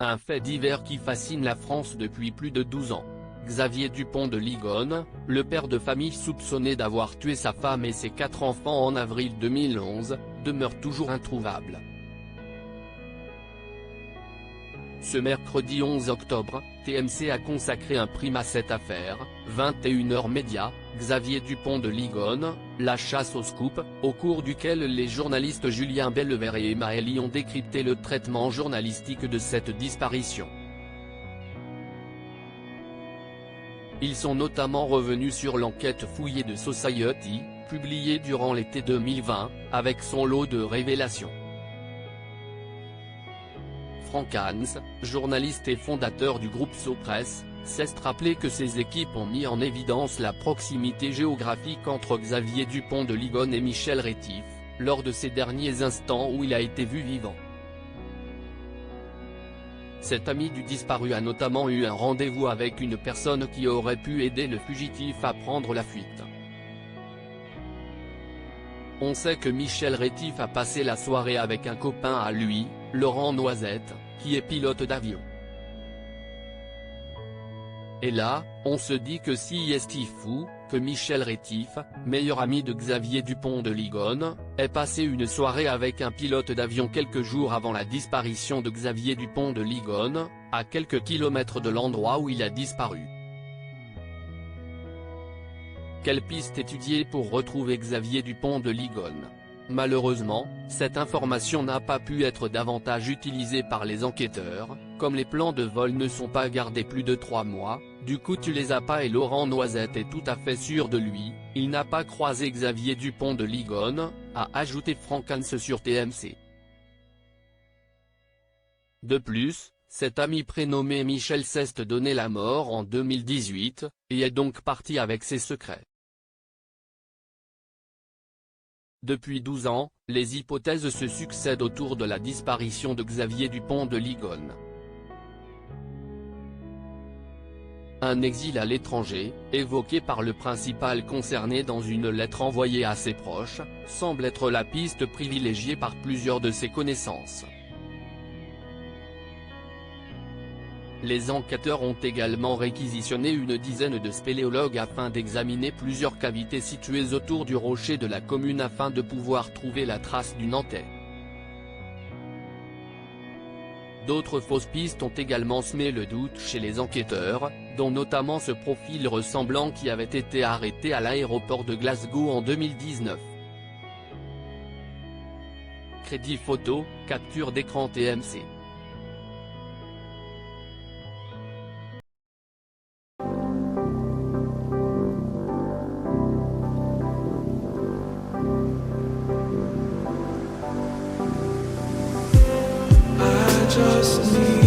Un fait divers qui fascine la France depuis plus de 12 ans. Xavier Dupont de Ligonnès, le père de famille soupçonné d'avoir tué sa femme et ses 4 enfants en avril 2011, demeure toujours introuvable. Ce mercredi 11 octobre, TMC a consacré un prime à cette affaire. 21h Média, Xavier Dupont de Ligonnès, la chasse au scoop, au cours duquel les journalistes Julien Bellevert et Emma Elie ont décrypté le traitement journalistique de cette disparition. Ils sont notamment revenus sur l'enquête fouillée de Society, publiée durant l'été 2020, avec son lot de révélations. Franck Hans, journaliste et fondateur du groupe SoPresse, cesse rappeler que ses équipes ont mis en évidence la proximité géographique entre Xavier Dupont de Ligonnès et Michel Rétif, lors de ces derniers instants où il a été vu vivant. Cet ami du disparu a notamment eu un rendez-vous avec une personne qui aurait pu aider le fugitif à prendre la fuite. On sait que Michel Rétif a passé la soirée avec un copain à lui, Laurent Noisette, qui est pilote d'avion. Et là, on se dit que si est fou, que Michel Rétif, meilleur ami de Xavier Dupont de Ligonnès, ait passé une soirée avec un pilote d'avion quelques jours avant la disparition de Xavier Dupont de Ligonnès, à quelques kilomètres de l'endroit où il a disparu. Quelle piste étudier pour retrouver Xavier Dupont de Ligonnès? Malheureusement, cette information n'a pas pu être davantage utilisée par les enquêteurs, comme les plans de vol ne sont pas gardés plus de 3 mois, du coup tu les as pas et Laurent Noisette est tout à fait sûr de lui, il n'a pas croisé Xavier Dupont de Ligonnès, a ajouté Franck Hans sur TMC. De plus, cet ami prénommé Michel s'est donné la mort en 2018, et est donc parti avec ses secrets. Depuis 12 ans, les hypothèses se succèdent autour de la disparition de Xavier Dupont de Ligonnès. Un exil à l'étranger, évoqué par le principal concerné dans une lettre envoyée à ses proches, semble être la piste privilégiée par plusieurs de ses connaissances. Les enquêteurs ont également réquisitionné une dizaine de spéléologues afin d'examiner plusieurs cavités situées autour du rocher de la commune afin de pouvoir trouver la trace du Nantais. D'autres fausses pistes ont également semé le doute chez les enquêteurs, dont notamment ce profil ressemblant qui avait été arrêté à l'aéroport de Glasgow en 2019. Crédit photo, capture d'écran TMC. Just need